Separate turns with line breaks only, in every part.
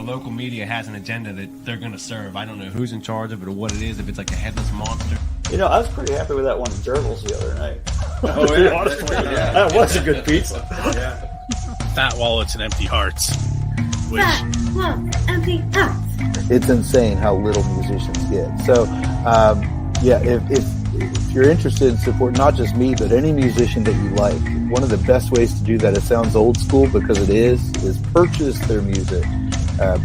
local media has an agenda that they're going to serve. I don't know who's in charge of it or what it is, if it's like a headless monster.
You know, I was pretty happy with that one at Gerbils the other night.
Oh, yeah.
That was a good pizza.
Yeah. Fat wallets and empty hearts. Which...
Fat wallets, empty hearts.
It's insane how little musicians get. So, yeah, if you're interested in support, not just me, but any musician that you like, one of the best ways to do that, it sounds old school because it is purchase their music,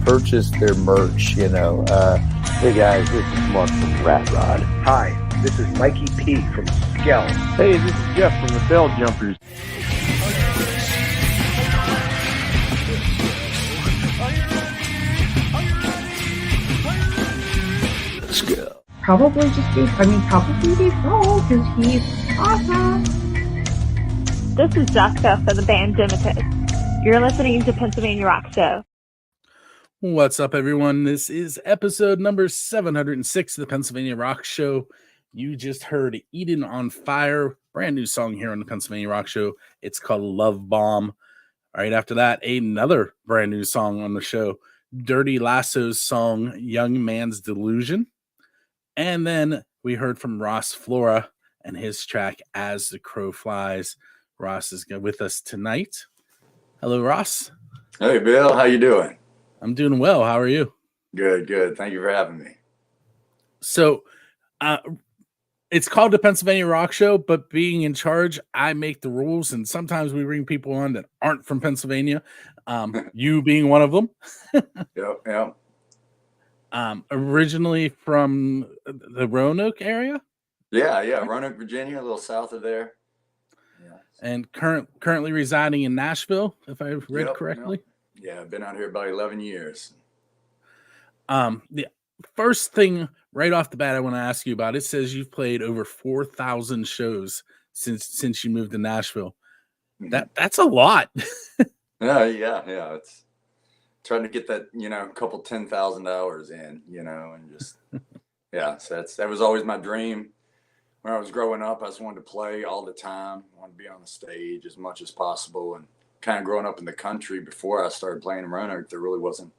purchase their merch, you know.
Hey guys, this is Mark from Rat Rod. Hi, this is Mikey P from Skell. Hey, this is Jeff from the Bell Jumpers.
Probably Dave Grohl, because he's awesome.
This is Jessica for the band Dimited. You're listening to Pennsylvania Rock Show.
What's up, everyone? This is episode number 706 of the Pennsylvania Rock Show. You just heard Eden on Fire, brand new song here on the Pennsylvania Rock Show. It's called Love Bomb. Right after that, another brand new song on the show, Dirty Lasso's song, Young Man's Delusion. And then we heard from Ross Flora and his track, As the Crow Flies. Ross is with us tonight. Hello, Ross.
Hey, Bill. How you doing?
I'm doing well. How are you?
Good, good. Thank you for having me.
So it's called the Pennsylvania Rock Show, but being in charge, I make the rules. And sometimes we bring people on that aren't from Pennsylvania, you being one of them.
Yep.
Originally from the Roanoke area?
Yeah. Roanoke, Virginia, a little south of there. Yeah.
And currently residing in Nashville, if I read correctly.
Yep. Yeah, I've been out here about 11 years.
The first thing right off the bat I want to ask you about, it says you've played over 4,000 shows since you moved to Nashville. That's a lot.
Yeah. It's trying to get that, a couple 10,000 hours in, and just, yeah. So that was always my dream. When I was growing up, I just wanted to play all the time. I wanted to be on the stage as much as possible. And kind of growing up in the country before I started playing in Roanoke, there really wasn't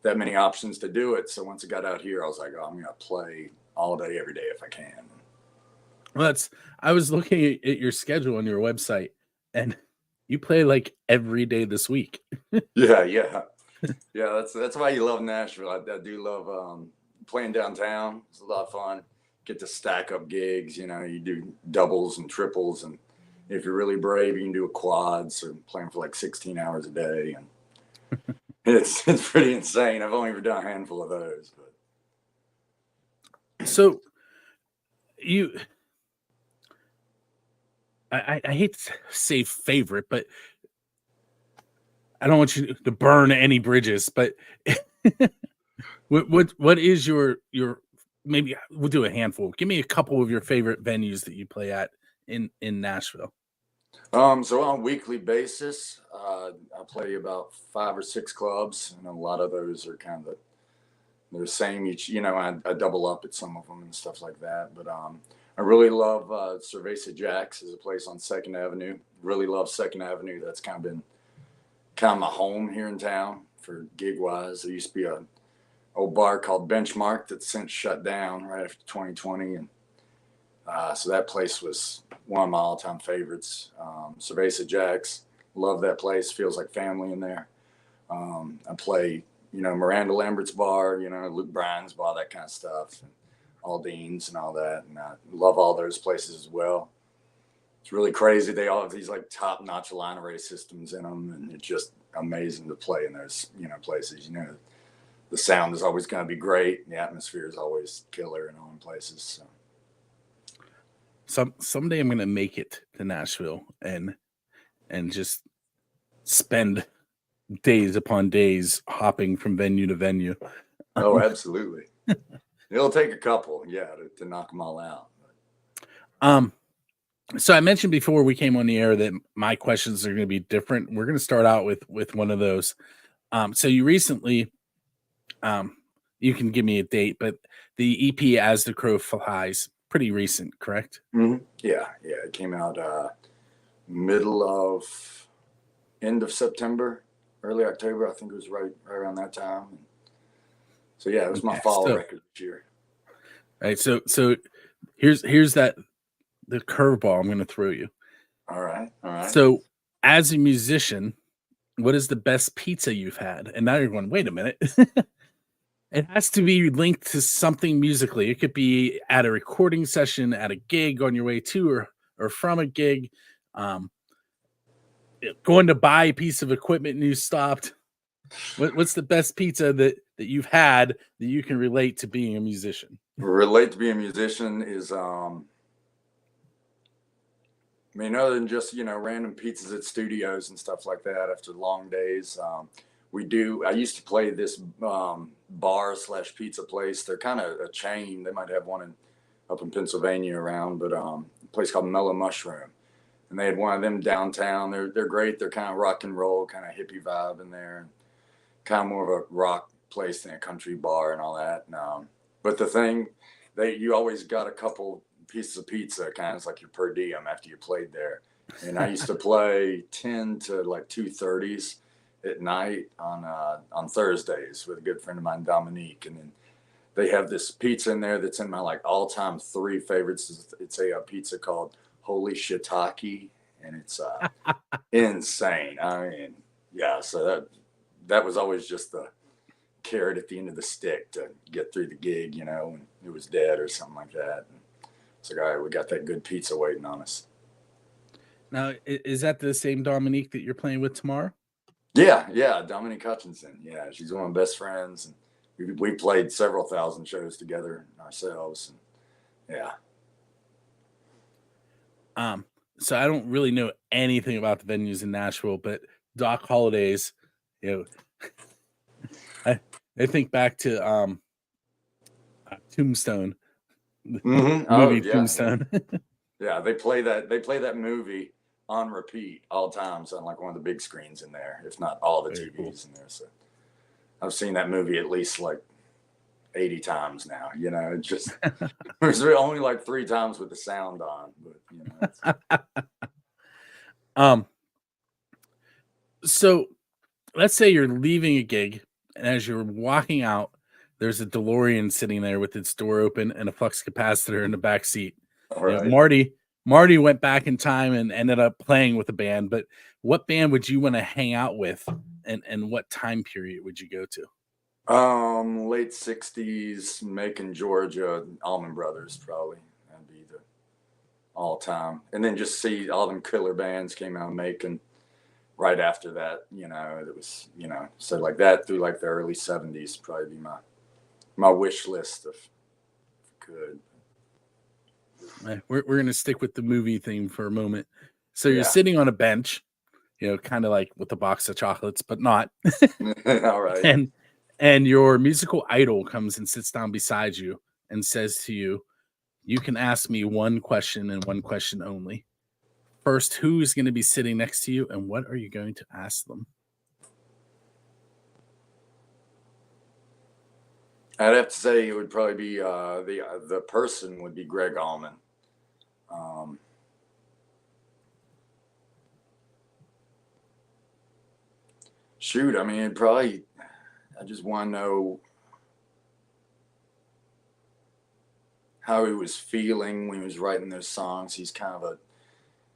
that many options to do it. So once I got out here, I was like, I'm going to play all day, every day if I can.
Well, I was looking at your schedule on your website, and you play like every day this week.
Yeah. Yeah, that's why you love Nashville. I do love playing downtown. It's a lot of fun. Get to stack up gigs. You do doubles and triples, and if you're really brave, you can do a quad. So playing for like 16 hours a day, and it's pretty insane. I've only ever done a handful of those. But
so I hate to say favorite, but I don't want you to burn any bridges, but what is your maybe we'll do a handful. Give me a couple of your favorite venues that you play at in Nashville.
So on a weekly basis, I play about 5 or 6 clubs, and a lot of those are kind of they're the same each. I double up at some of them and stuff like that. But I really love Cerveza Jack's is a place on 2nd Avenue. Really love 2nd Avenue. That's kind of my home here in town for gig wise. There used to be a old bar called Benchmark that's since shut down right after 2020, and so that place was one of my all-time favorites. Cerveza Jack's, love that place. Feels like family in there. I play Miranda Lambert's bar, Luke Bryan's bar, that kind of stuff, and Aldean's and all that, and I love all those places as well. It's really crazy. They all have these like top-notch line array systems in them, and it's just amazing to play in those, places. The sound is always going to be great. And the atmosphere is always killer in all places.
So someday I'm going to make it to Nashville and just spend days upon days hopping from venue to venue.
Oh, absolutely. It'll take a couple, to knock them all out.
So I mentioned before we came on the air that my questions are going to be different. We're going to start out with one of those. So you recently, you can give me a date, but the EP As the Crow Flies, pretty recent, correct?
Mm-hmm. Yeah. It came out end of September. early October. I think it was right around that time. So yeah, it was my
Okay,
fall
so-
record this year.
Right. So here's the curveball I'm going to throw you.
All right.
So as a musician, what is the best pizza you've had? And now you're going, wait a minute. It has to be linked to something musically. It could be at a recording session, at a gig on your way to or from a gig. Going to buy a piece of equipment and you stopped. What's the best pizza that you've had that you can relate to being a musician?
Relate to being a musician is, I mean, other than just, random pizzas at studios and stuff like that after long days, I used to play this bar/pizza place. They're kind of a chain. They might have one up in Pennsylvania around, but a place called Mellow Mushroom. And they had one of them downtown. They're great. They're kind of rock and roll, kind of hippie vibe in there. Kind of more of a rock place than a country bar and all that. But the thing, you always got a couple pieces of pizza, kind of like your per diem after you played there. And I used to play 10 to like 2:30s at night on Thursdays with a good friend of mine, Dominique. And then they have this pizza in there that's in my like all-time 3 favorites. It's a pizza called Holy Shiitake, and it's insane. I mean, yeah. So that was always just the carrot at the end of the stick to get through the gig, when it was dead or something like that. And it's like, all right, we got that good pizza waiting on us.
Now, is that the same Dominique that you're playing with tomorrow?
Yeah, Dominique Hutchinson. Yeah, she's one of my best friends, and we played several thousand shows together ourselves. And yeah.
So I don't really know anything about the venues in Nashville, but Doc Holliday's, I think back to Tombstone, movie Tombstone.
Yeah, they play that movie on repeat all times on like one of the big screens in there, if not all the
Very
TVs in there. So I've seen that movie at least like 80 times now. It just there's only like 3 times with the sound on, but
So let's say you're leaving a gig, and as you're walking out, there's a DeLorean sitting there with its door open and a flux capacitor in the back seat.
all right.
Marty went back in time and ended up playing with a band, but what band would you want to hang out with, and what time period would you go to?
Late 60s, Macon, Georgia, Allman Brothers, probably. That'd be the all time. And then just see all them killer bands came out of Macon right after that, it was, so like that through like the early 70s, probably be my wish list if I could.
We're going to stick with the movie theme for a moment. So you're sitting on a bench, kind of like with a box of chocolates, but not.
All right.
And your musical idol comes and sits down beside you and says to you, you can ask me one question and one question only. First, who is going to be sitting next to you, and what are you going to ask them?
I'd have to say it would probably be the person would be Greg Allman. Shoot, I mean, I just want to know how he was feeling when he was writing those songs. He's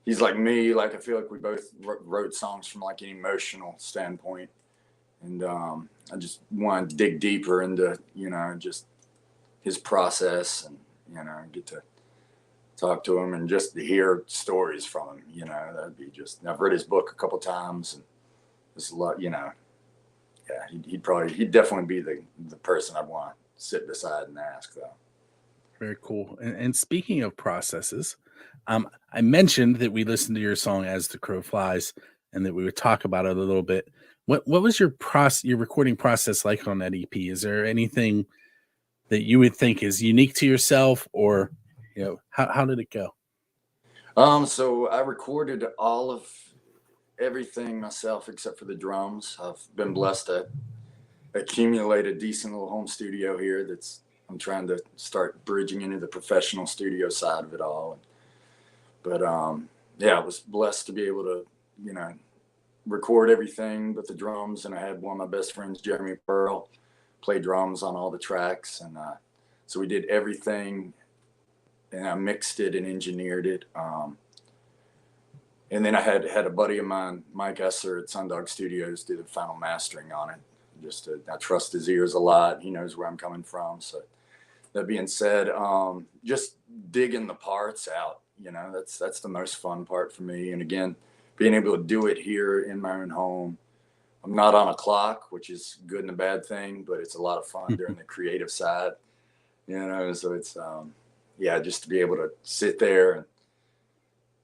he's like me. Like, I feel like we both wrote songs from like an emotional standpoint. And I just want to dig deeper into, just his process and, get to talk to him and just to hear stories from him, that'd be I've read his book a couple times and there's a lot, yeah, he'd definitely be the person I'd want to sit beside and ask though.
Very cool. And speaking of processes, I mentioned that we listened to your song As the Crow Flies and that we would talk about it a little bit. What was your recording process like on that EP? Is there anything that you would think is unique to yourself, or how did it go?
So I recorded all of everything myself except for the drums. I've been blessed to accumulate a decent little home studio here I'm trying to start bridging into the professional studio side of it all. But I was blessed to be able to, record everything but the drums, and I had one of my best friends, Jeremy Pearl, play drums on all the tracks, and so we did everything, and I mixed it and engineered it. And then I had a buddy of mine, Mike Esser at Sundog Studios, do the final mastering on it. I trust his ears a lot. He knows where I'm coming from. So that being said, just digging the parts out, that's the most fun part for me. And again, being able to do it here in my own home. I'm not on a clock, which is good and a bad thing, but it's a lot of fun during the creative side, so it's, just to be able to sit there and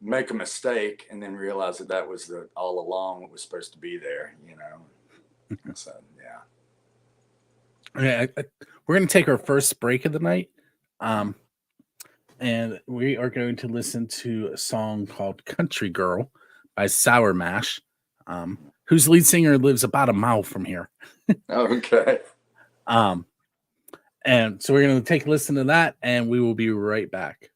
make a mistake and then realize that was all along what was supposed to be there, So, yeah.
Okay, we're going to take our first break of the night. And we are going to listen to a song called Country Girl by Sour Mash, whose lead singer lives about a mile from here.
Okay.
And so we're going to take a listen to that, and we will be right back.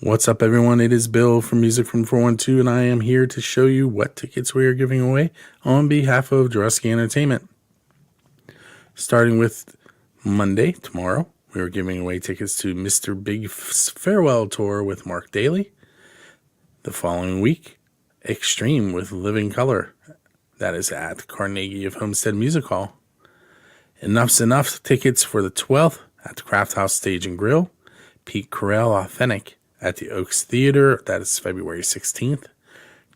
What's up, everyone? It is Bill from Music from 412, and I am here to show you what tickets we are giving away on behalf of Drusky Entertainment. Starting with Monday, tomorrow, we are giving away tickets to Mr. Big's Farewell Tour with Mark Daly. The following week, Extreme with Living Color. That is at Carnegie of Homestead Music Hall. Enough's Enough tickets for the 12th at the Craft House Stage and Grill. Pete Carell Authentic at the Oaks Theater. That is February 16th.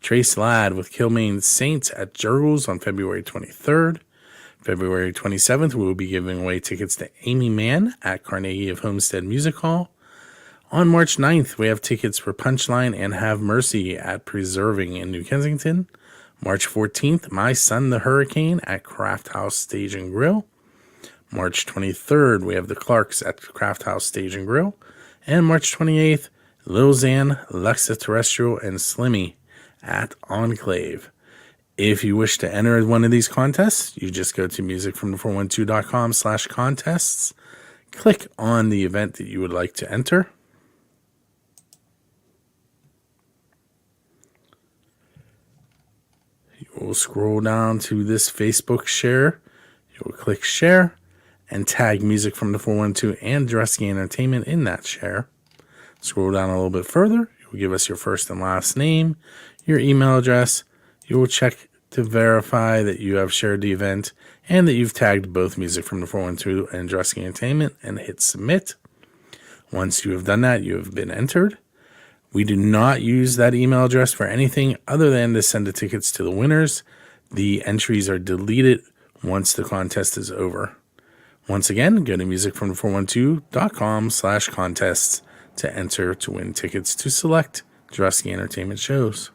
Trace Ladd with Kilmaine Saints at Jurgles on February 23rd. February 27th, we will be giving away tickets to Amy Mann at Carnegie of Homestead Music Hall. On March 9th, we have tickets for Punchline and Have Mercy at Preserving in New Kensington. March 14th, My Son the Hurricane at Craft House Stage and Grill. March 23rd, we have the Clarks at Craft House Stage and Grill. And March 28th, Lil Xan, Luxa Terrestrial, and Slimmy at Enclave. If you wish to enter one of these contests, you just go to musicfrom412.com/contests. Click on the event that you would like to enter. You will scroll down to this Facebook share. You will click share and tag Music from the 412 and Drusky Entertainment in that share. Scroll down a little bit further. You will give us your first and last name, your email address. You will check to verify that you have shared the event and that you've tagged both Music from the 412 and Drusky Entertainment and hit submit. Once you have done that, you have been entered. We do not use that email address for anything other than to send the tickets to the winners. The entries are deleted once the contest is over. Once again, go to musicfrom412.com/contests to enter to win tickets to select Drusky Entertainment shows.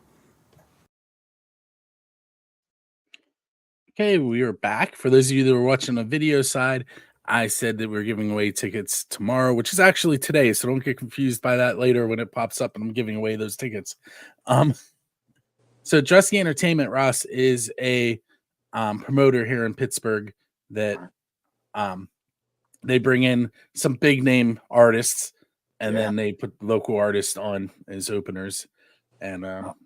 Okay, we are back. For those of you that were watching the video side, I said that we're giving away tickets tomorrow, which is actually today, so don't get confused by that later when it pops up and I'm giving away those tickets. So Drusky Entertainment, Ross, is a promoter here in Pittsburgh that they bring in some big name artists and then they put local artists on as openers. And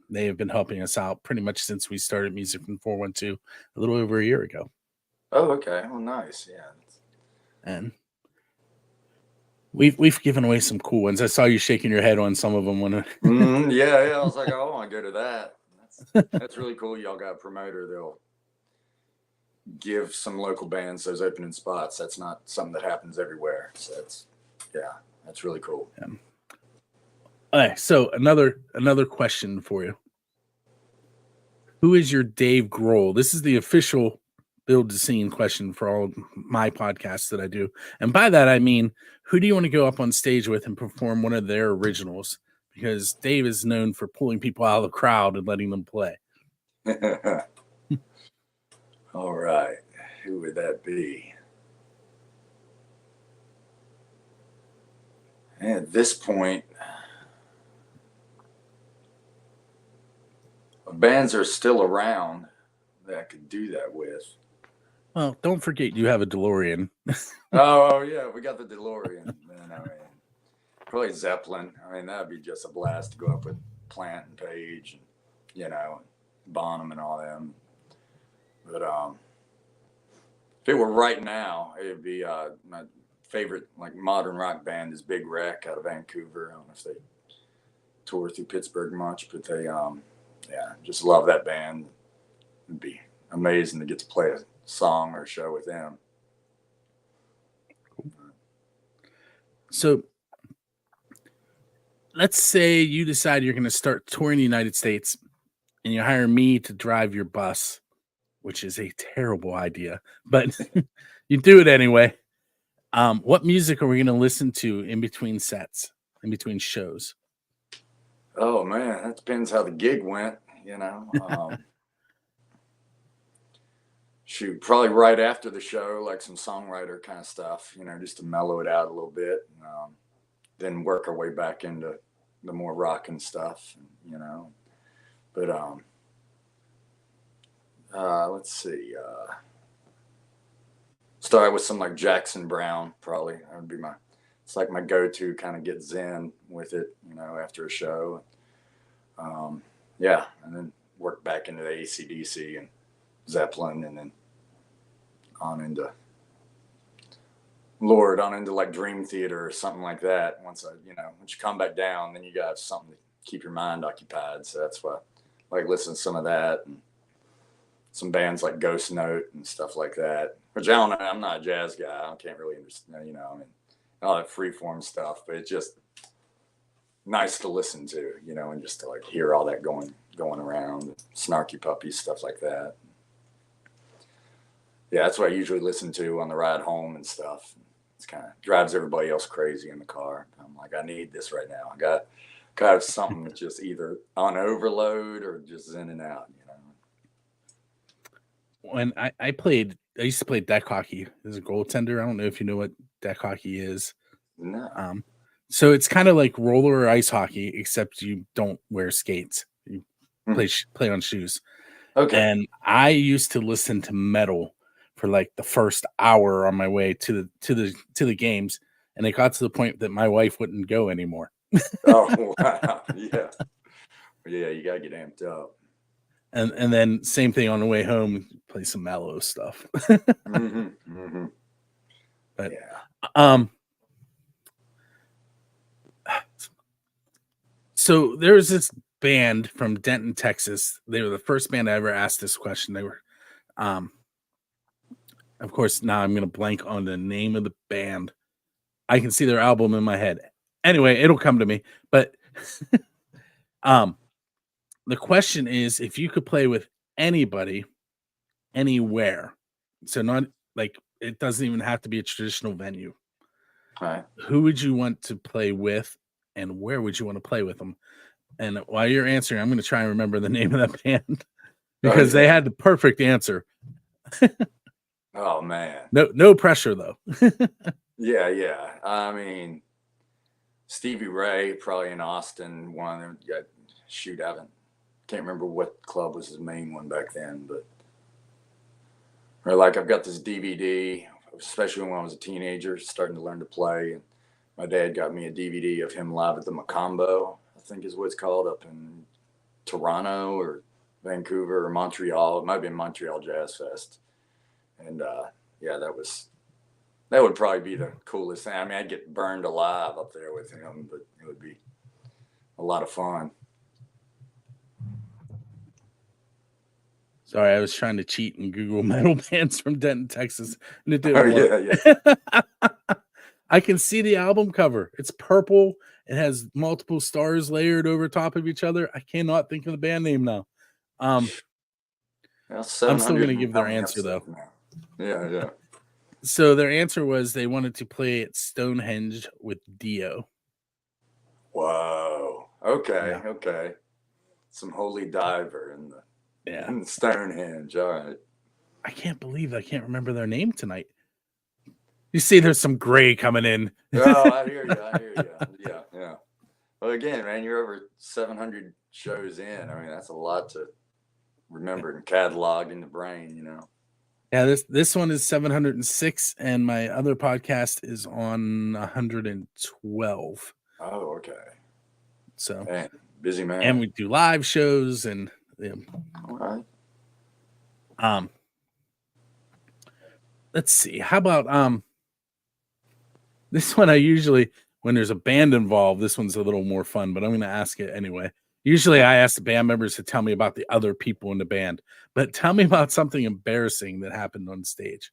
they have been helping us out pretty much since we started Music from 412 a little over a year ago.
Oh, okay. Well, nice. Yeah.
And we've given away some cool ones. I saw you shaking your head on some of them.
Yeah. I was like, oh, I want to go to that. That's really cool. Y'all got a promoter. They'll give some local bands those opening spots. That's not something that happens everywhere. So that's really cool.
Yeah. All right, so another question for you. Who is your Dave Grohl? This is the official Build the Scene question for all my podcasts that I do. And by that, I mean, who do you want to go up on stage with and perform one of their originals? Because Dave is known for pulling people out of the crowd and letting them play.
All right. Who would that be? At this point, bands are still around that I could do that with.
Well, don't forget you have a DeLorean.
Oh yeah, we got the DeLorean. Man, probably Zeppelin. I mean, that'd be just a blast to go up with Plant and Page, and, you know, Bonham and all them. But if it were right now, it'd be my favorite like modern rock band is Big Wreck out of Vancouver. I don't know if they tour through Pittsburgh much, but they just love that band. It'd be amazing to get to play a song or a show with them.
So let's say you decide you're going to start touring the United States and you hire me to drive your bus, which is a terrible idea, but you do it anyway. What music are we going to listen to in between sets, in between shows?
Oh man, that depends how the gig went, you know. Shoot, probably right after the show, like some songwriter kind of stuff, you know, just to mellow it out a little bit. Then work our way back into the more rockin' stuff, you know. But let's see. Start with some like Jackson Browne, probably. That would be it's like my go-to, kind of get zen with it, you know, after a show. And then work back into the AC/DC and Zeppelin, and then on into like Dream Theater or something like that. Once you come back down, then you got something to keep your mind occupied. So that's why I like listening to some of that, and some bands like Ghost Note and stuff like that. Which I don't know, I'm not a jazz guy. I can't really understand, you know, I mean, all that freeform stuff, but it's just nice to listen to, you know, and just to like hear all that going around, Snarky Puppies, stuff like that. Yeah, that's what I usually listen to on the ride home and stuff. It's kind of drives everybody else crazy in the car. I'm like, I need this right now. I got to have something that's just either on overload or just in and out, you know.
When I used to play deck hockey as a goaltender. I don't know if you know what deck hockey is.
No.
So it's kind of like roller or ice hockey, except you don't wear skates. You play on shoes.
Okay.
And I used to listen to metal for like the first hour on my way to the games, and it got to the point that my wife wouldn't go anymore.
Oh wow! Yeah, you gotta get amped up.
And then same thing on the way home, play some mellow stuff. But
yeah.
So there was this band from Denton, Texas. They were the first band I ever asked this question. They were, of course, now I'm going to blank on the name of the band. I can see their album in my head. Anyway, it'll come to me. But the question is, if you could play with anybody, anywhere, so not like it doesn't even have to be a traditional venue.
All right.
Who would you want to play with, and where would you want to play with them? And while you're answering, I'm going to try and remember the name of that band because they had the perfect answer.
Oh man.
No pressure though.
Yeah. I mean, Stevie Ray, probably in Austin. One of them. Can't remember what club was his main one back then, but or like I've got this DVD, especially when I was a teenager, starting to learn to play. And my dad got me a DVD of him live at the Macombo, I think is what it's called, up in Toronto or Vancouver or Montreal. It might have been Montreal Jazz Fest. And that would probably be the coolest thing. I mean, I'd get burned alive up there with him, but it would be a lot of fun.
Sorry, I was trying to cheat and Google metal bands from Denton, Texas, and it didn't work.
Yeah.
I can see the album cover. It's purple. It has multiple stars layered over top of each other. I cannot think of the band name now. I'm still going to give their answer, though.
Yeah.
So their answer was they wanted to play at Stonehenge with Dio.
Whoa. Okay.
Yeah.
Okay. Some holy diver in the Stonehenge. All right.
I can't believe I can't remember their name tonight. You see, there's some gray coming in.
Oh, I hear you. Yeah. Well, again, man, you're over 700 shows in. I mean, that's a lot to remember and catalog in the brain, you know.
Yeah, this one is 706, and my other podcast is on 112.
Oh, okay.
So,
Man, busy man.
and we do live shows and
All right.
Let's see. How about this one? I usually, when there's a band involved, this one's a little more fun, but I'm going to ask it anyway. Usually I ask the band members to tell me about the other people in the band, but tell me about something embarrassing that happened on stage.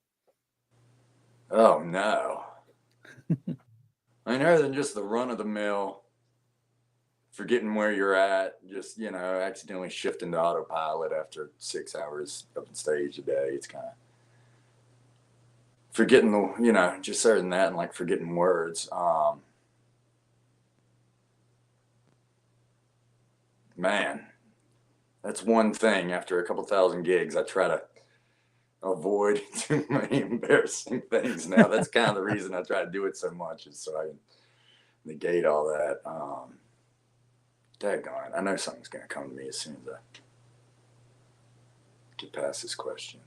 Oh, no. I mean, other than just the run of the mill, forgetting where you're at, just, accidentally shifting to autopilot after 6 hours up on stage a day. It's kind of forgetting just other than that and like forgetting words. Man, that's one thing. After a couple thousand gigs, I try to avoid too many embarrassing things now. That's kind of the reason I try to do it so much, is so I can negate all that. Daggone, I know something's going to come to me as soon as I get past this question.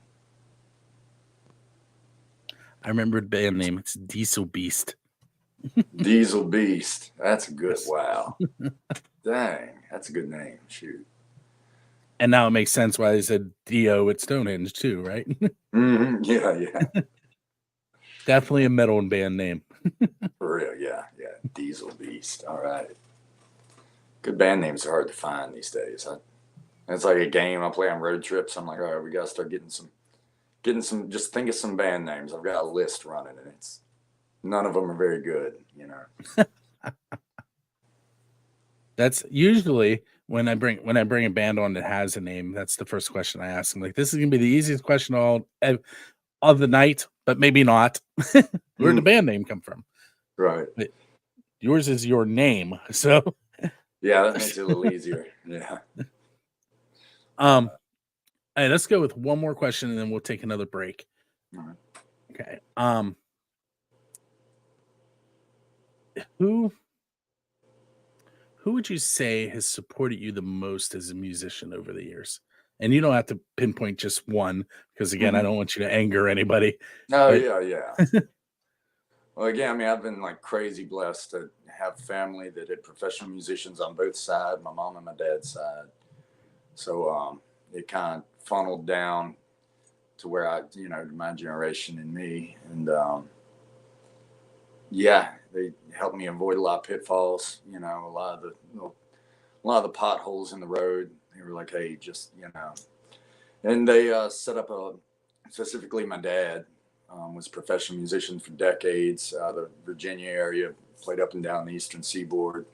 I remember the band name. It's Diesel Beast.
Diesel Beast. That's a good, wow. Dang, that's a good name. Shoot.
And now it makes sense why they said Dio at Stonehenge too, right?
Mm-hmm. Yeah.
Definitely a metal band name.
For real, yeah. Diesel Beast. All right. Good band names are hard to find these days. It's like a game I play on road trips. I'm like, all right, we got to start getting some, just think of some band names. I've got a list running, and none of them are very good,
That's usually when I bring a band on that has a name. That's the first question I ask them. Like, this is gonna be the easiest question of the night, but maybe not. Where'd the band name come from?
Right.
But yours is your name, so
yeah, that makes it a little easier. Yeah.
All right, let's go with one more question, and then we'll take another break.
All right.
Okay. Who would you say has supported you the most as a musician over the years? And you don't have to pinpoint just one, because again, I don't want you to anger anybody.
Oh, yeah. Well, again, I mean, I've been like crazy blessed to have family that had professional musicians on both sides, my mom and my dad's side. So it kind of funneled down to where my generation and me. And they helped me avoid a lot of pitfalls, a lot of the potholes in the road. They were like, hey, just, and they set up specifically my dad was a professional musician for decades, the Virginia area, played up and down the Eastern Seaboard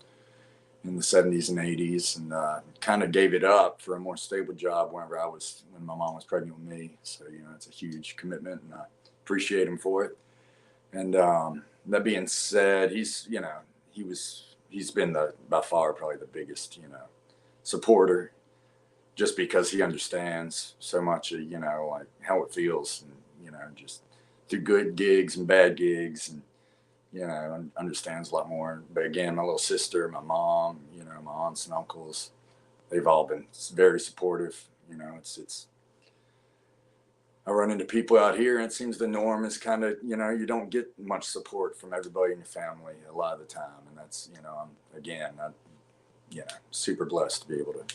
in the 70s and 80s, and kind of gave it up for a more stable job when my mom was pregnant with me. So, it's a huge commitment, and I appreciate him for it. And that being said, he's been by far probably the biggest, supporter, just because he understands so much of, like how it feels, and, just through good gigs and bad gigs, and, understands a lot more. But again, my little sister, my mom, my aunts and uncles, they've all been very supportive. I run into people out here, and it seems the norm is kind of, you don't get much support from everybody in your family a lot of the time. And that's, I'm super blessed to be able to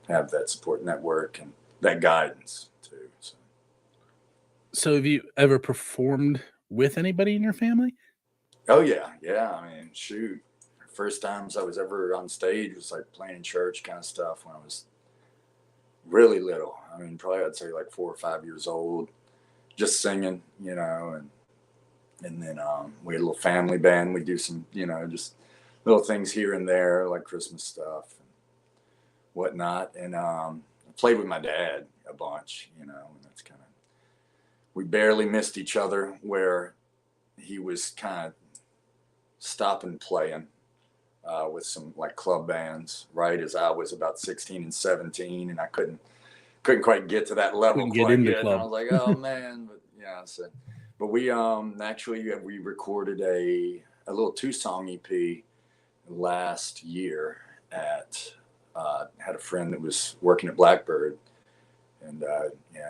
have that support network and that guidance too.
So have you ever performed with anybody in your family?
Oh yeah. I mean, shoot. First times I was ever on stage was like playing in church kind of stuff when I was really little. I mean, probably I'd say like 4 or 5 years old, just singing, and then we had a little family band. We do some, just little things here and there, like Christmas stuff and whatnot. And I played with my dad a bunch, and that's kind of, we barely missed each other, where he was kind of stopping playing with some like club bands right as I was about 16 and 17, and I couldn't quite get to that level.
Couldn't get into
yet.
club.
And I was like, oh man, but we actually we recorded a little 2-song EP last year at had a friend that was working at Blackbird, and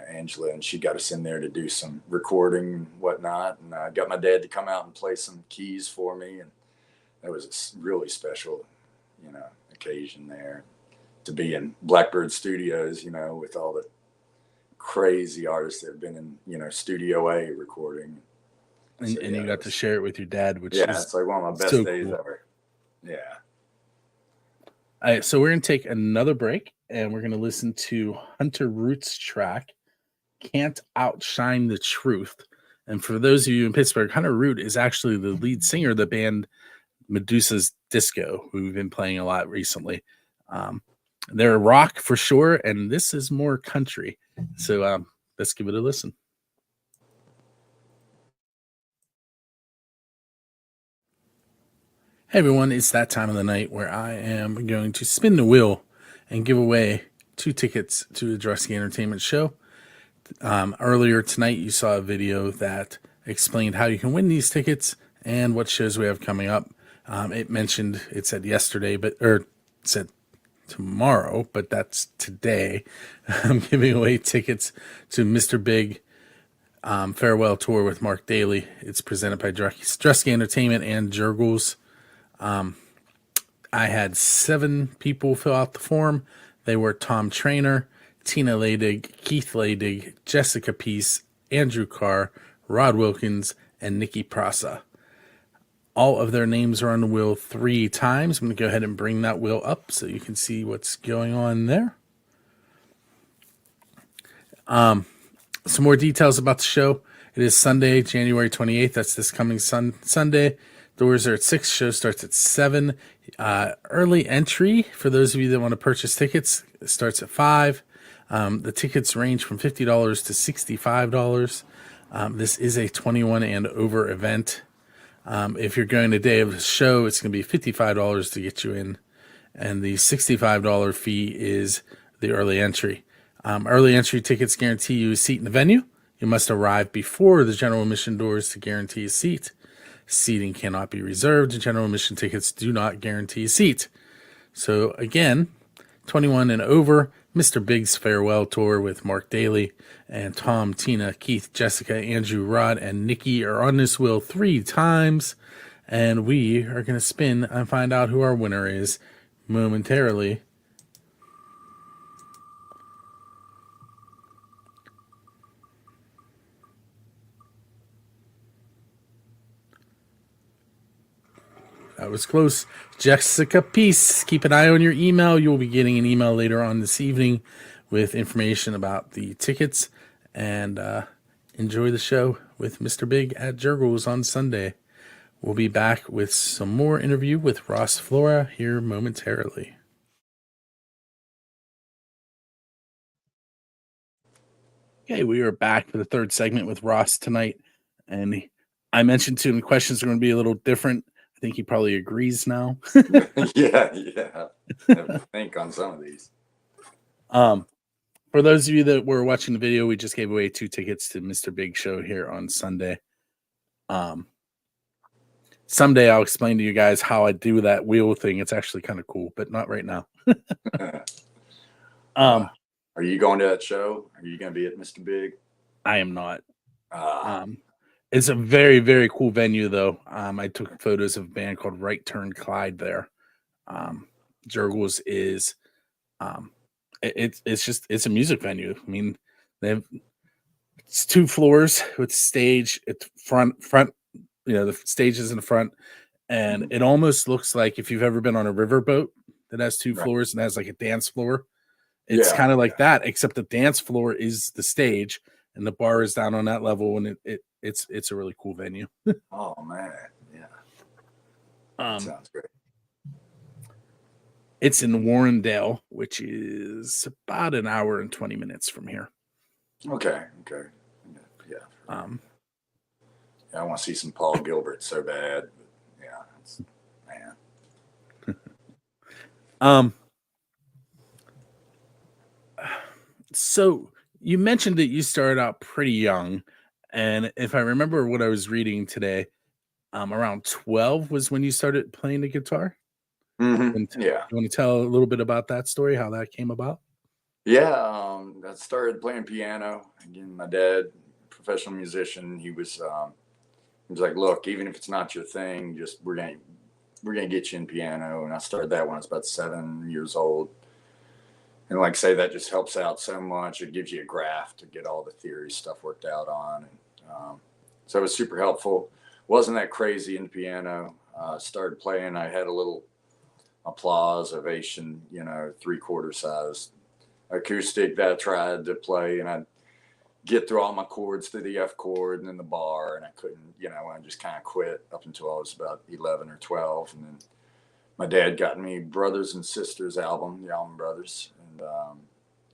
Angela, and she got us in there to do some recording and whatnot, and I got my dad to come out and play some keys for me, and that was a really special, occasion there to be in Blackbird Studios, with all the crazy artists that have been in, Studio A recording.
And,
So,
and you got to share it with your dad, which
yeah,
is
it's like one of my best
so
days
cool.
ever. Yeah.
All right, so we're going to take another break, and we're going to listen to Hunter Root's track, Can't Outshine the Truth. And for those of you in Pittsburgh, Hunter Root is actually the lead singer of the band Medusa's Disco, who we've been playing a lot recently. They're rock for sure, and this is more country. So let's give it a listen. Hey everyone, it's that time of the night where I am going to spin the wheel and give away 2 tickets to a Drusky Entertainment show. Earlier tonight, you saw a video that explained how you can win these tickets and what shows we have coming up. It said yesterday, it said tomorrow, but that's today. I'm giving away tickets to Mr. Big Farewell Tour with Mark Daly. It's presented by Drusky Entertainment and Jurgles. I had 7 people fill out the form. They were Tom Trainer, Tina Ladig, Keith Ladig, Jessica Peace, Andrew Carr, Rod Wilkins, and Nikki Prasa. All of their names are on the wheel 3 times. I'm going to go ahead and bring that wheel up so you can see what's going on there. Some more details about the show. It is Sunday, January 28th. That's this coming Sunday. Doors are at 6. Show starts at 7. Early entry, for those of you that want to purchase tickets, starts at 5. The tickets range from $50 to $65. This is a 21 and over event. If you're going the day of the show, it's going to be $55 to get you in. And the $65 fee is the early entry. Early entry tickets guarantee you a seat in the venue. You must arrive before the general admission doors to guarantee a seat. Seating cannot be reserved. General admission tickets do not guarantee a seat. So again, 21 and over, Mr. Big's Farewell Tour with Mark Daly and Tom, Tina, Keith, Jessica, Andrew, Rod, and Nikki are on this wheel 3 times. And we are going to spin and find out who our winner is momentarily. That was close. Jessica Peace. Keep an eye on your email. You'll be getting an email later on this evening with information about the tickets. And enjoy the show with Mr. Big at Jurgles on Sunday. We'll be back with some more interview with Ross Flora here momentarily. Okay, we are back for the 3rd segment with Ross tonight. And I mentioned to him the questions are going to be a little different. I think he probably agrees now.
Yeah. I have to think on some of these.
For those of you that were watching the video, we just gave away 2 tickets to Mr. Big Show here on Sunday. Someday I'll explain to you guys how I do that wheel thing. It's actually kind of cool, but not right now.
Are you going to that show? Are you going to be at Mr. Big?
I am not. It's a very, very cool venue, though. I took photos of a band called Right Turn Clyde there. Jurgles is, it's a music venue. I mean, it's 2 floors with stage at the front. The stage is in the front, and it almost looks like if you've ever been on a riverboat that has 2 floors and has like a dance floor. It's kind of like that, except the dance floor is the stage, and the bar is down on that level, and it's a really cool venue.
Oh man, yeah. Sounds great.
It's in Warrendale, which is about an hour and 20 minutes from here.
Okay. Yeah. I want to see some Paul Gilbert so bad. But yeah, man.
So you mentioned that you started out pretty young, and if I remember what I was reading today, around 12 was when you started playing the guitar.
Mm-hmm.
You want to tell a little bit about that story, how that came about?
Yeah, I started playing piano. Again, my dad, professional musician, he was like, look, even if it's not your thing, we're going to we're going to get you in piano. And I started that when I was about 7 years old. And like I say, that just helps out so much. It gives you a graph to get all the theory stuff worked out on. And so it was super helpful. Wasn't that crazy in piano. Started playing. I had a little applause, ovation, 3/4 size acoustic that I tried to play. And I'd get through all my chords to the F chord and then the bar. And I couldn't, I just kind of quit up until I was about 11 or 12. And then my dad got me Brothers and Sisters album, the Allman Brothers.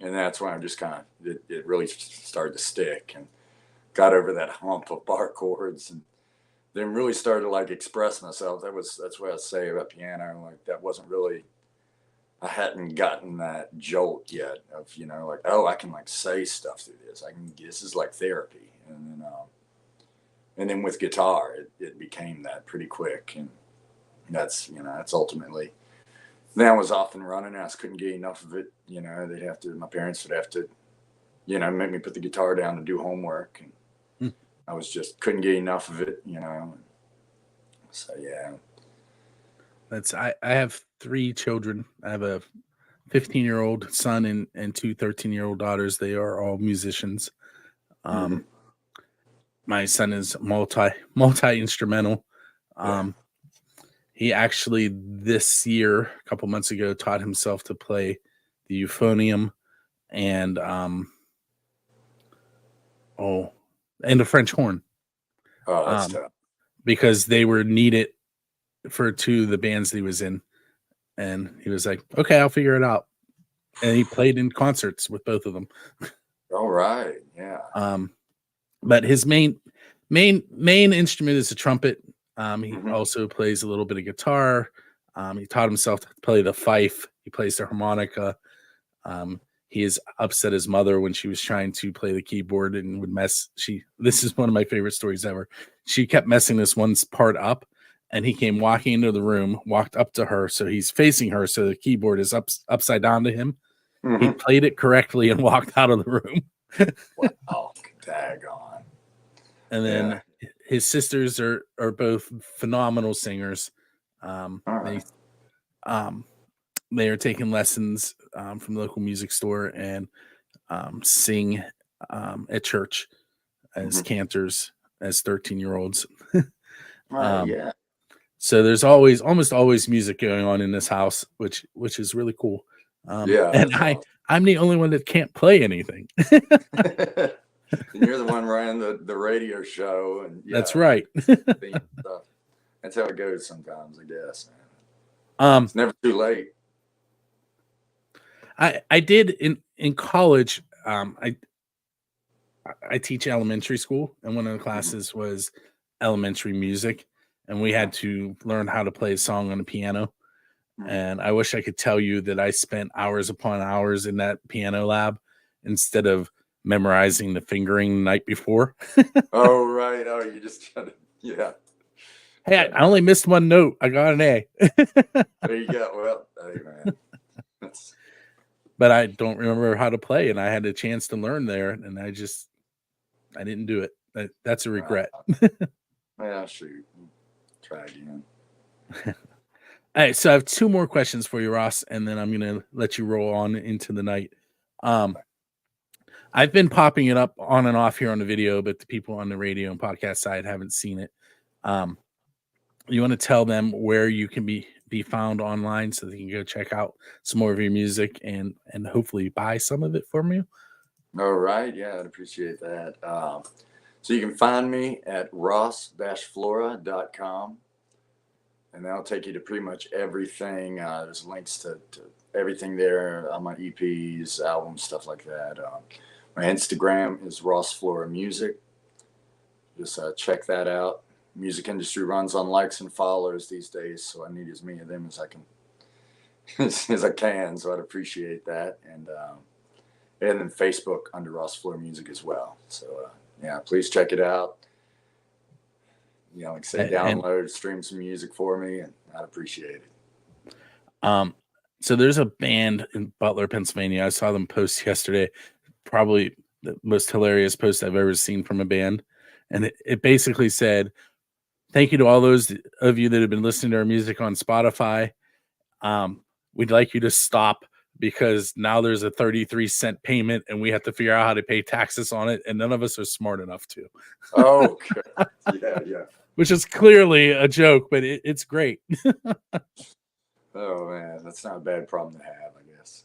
And that's when I just kind of, it really started to stick and got over that hump of bar chords and then really started to like express myself. That's what I say about piano. Like that wasn't really, I hadn't gotten that jolt yet of, like, oh, I can like say stuff through this. This is like therapy. And then with guitar, it became that pretty quick. And that's ultimately, then I was off and running. I just couldn't get enough of it. My parents would have to, make me put the guitar down and do homework. And I was just couldn't get enough of it, So, yeah.
I have 3 children. I have a 15-year-old son and 2 13-year-old daughters. They are all musicians. My son is multi-instrumental. He actually this year, a couple months ago, taught himself to play the euphonium and the French horn.
Oh, that's tough.
Because they were needed for 2 of the bands that he was in. And he was like, okay, I'll figure it out. And he played in concerts with both of them.
All right. Yeah.
But his main instrument is the trumpet. He also plays a little bit of guitar. He taught himself to play the fife. He plays the harmonica. He has upset his mother when she was trying to play the keyboard and would mess. This is one of my favorite stories ever. She kept messing this one part up, and he came walking into the room, walked up to her, so he's facing her, so the keyboard is upside down to him. He played it correctly and walked out of the room.
Wow, daggone.
And then his sisters are both phenomenal singers. They are taking lessons from the local music store and sing at church as cantors, as 13-year-olds.
Yeah.
So there's almost always music going on in this house, which is really cool. And I'm the only one that can't play anything.
And you're the one running the radio show, and
that's right.
That's how it goes sometimes, I guess. It's never too late.
I did in college. I teach elementary school, and one of the classes was elementary music, and we had to learn how to play a song on the piano. And I wish I could tell you that I spent hours upon hours in that piano lab instead of memorizing the fingering the night before.
Oh, right. Oh, you just got it. Yeah.
Hey, I only missed one note. I got an A.
There you go. Well, hey, man.
But I don't remember how to play, and I had a chance to learn there, and I didn't do it. That's a regret.
Yeah, shoot. Try again.
All right, so I have 2 more questions for you, Ross, and then I'm going to let you roll on into the night. I've been popping it up on and off here on the video, but the people on the radio and podcast side haven't seen it. You want to tell them where you can be found online so they can go check out some more of your music and hopefully buy some of it from you?
All right. Yeah, I'd appreciate that. So you can find me at ross-flora.com. And that'll take you to pretty much everything. There's links to everything there on my EPs, albums, stuff like that. My Instagram is Ross Flora Music. Just check that out. Music industry runs on likes and followers these days, so I need as many of them as I can. So I'd appreciate that. And then Facebook under Ross Flora Music as well. So please check it out. Like I say, download, stream some music for me, and I'd appreciate it.
So there's a band in Butler, Pennsylvania. I saw them post yesterday. Probably the most hilarious post I've ever seen from a band. And it basically said, thank you to all those of you that have been listening to our music on Spotify. We'd like you to stop because now there's a 33-cent payment and we have to figure out how to pay taxes on it. And none of us are smart enough to.
Oh, yeah.
Which is clearly a joke, but it's great.
Oh man, that's not a bad problem to have, I guess.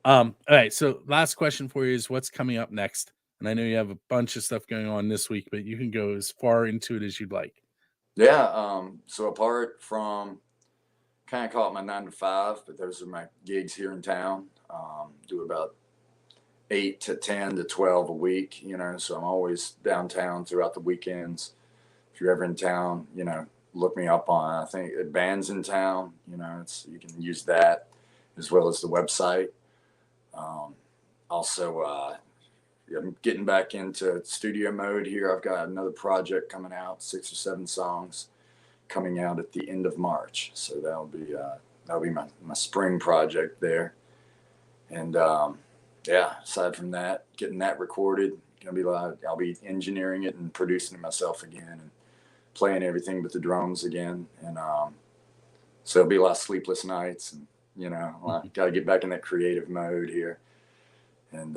All right. So last question for you is what's coming up next? And I know you have a bunch of stuff going on this week, but you can go as far into it as you'd like.
Yeah. So apart from kind of call it my 9 to 5, but those are my gigs here in town. Do about 8 to 10 to 12 a week, so I'm always downtown throughout the weekends. If you're ever in town, look me up on, I think bands in town, you can use that as well as the website. Also, I'm getting back into studio mode here. I've got another project coming out, 6 or 7 songs coming out at the end of March. So that'll be my spring project there. And aside from that, getting that recorded, I'll be engineering it and producing it myself again and playing everything but the drums again. And so it'll be a lot of sleepless nights, and got to get back in that creative mode here. And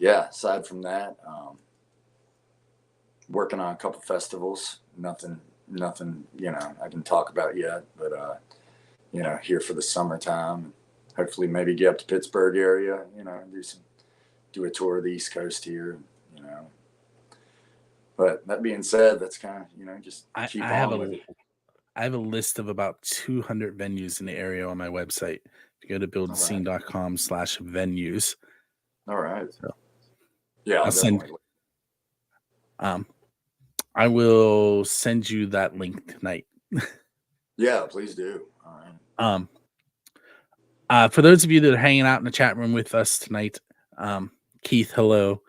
aside from that, working on a couple festivals, nothing I can talk about yet, but here for the summertime, hopefully maybe get up to Pittsburgh area, do a tour of the East Coast here, but that being said, that's kind of, just keep on with it.
I have a list of about 200 venues in the area on my website. If you go to buildscene.com/venues.
All right.
So,
yeah,
I will send you that link tonight.
Yeah, please do. All
right. For those of you that are hanging out in the chat room with us tonight, Keith, hello.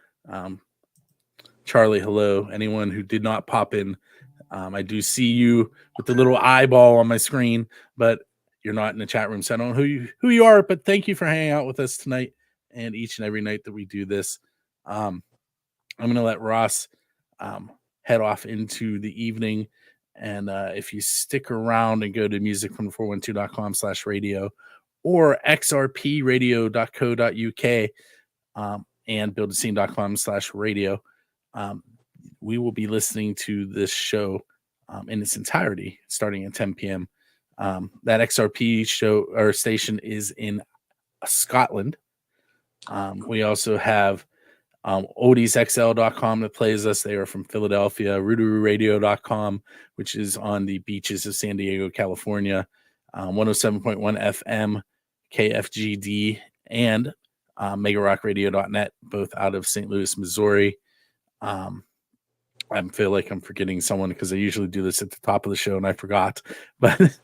Charlie, hello. Anyone who did not pop in, I do see you with the little eyeball on my screen, but you're not in the chat room, so I don't know who you are. But thank you for hanging out with us tonight and each and every night that we do this. I'm going to let Ross head off into the evening. And if you stick around and go to musicfrom412.com/radio or xrpradio.co.uk and buildscene.com/radio, we will be listening to this show in its entirety starting at 10 p.m. That XRP show or station is in Scotland. We also have oldiesxl.com that plays us. They are from Philadelphia. RoodarooRadio.com, which is on the beaches of San Diego, California. 107.1 FM, KFGD, and megarockradio.net, both out of St. Louis, Missouri. I feel like I'm forgetting someone because I usually do this at the top of the show and I forgot. But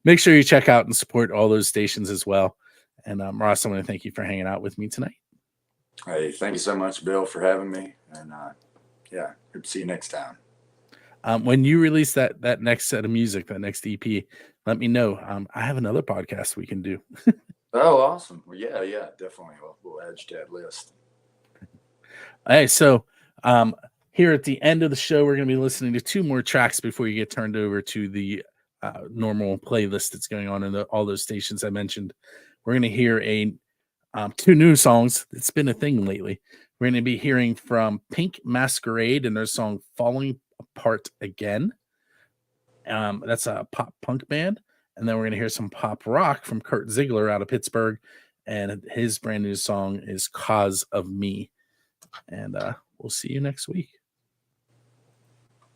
make sure you check out and support all those stations as well. And Ross, I want to thank you for hanging out with me tonight.
Hey, thank you so much, Bill, for having me. And hope to see you next time.
When you release that next set of music, that next EP, let me know. I have another podcast we can do.
Oh, awesome. Well, yeah, definitely. We'll add you to that list.
Hey, so here at the end of the show, we're going to be listening to 2 more tracks before you get turned over to the normal playlist that's going on in all those stations I mentioned. We're going to hear 2 new songs. It's been a thing lately. We're going to be hearing from Pink Masquerade and their song Falling Apart Again. That's a pop punk band. And then we're going to hear some pop rock from Kurt Ziegler out of Pittsburgh. And his brand new song is Cause of Me. And we'll see you next week.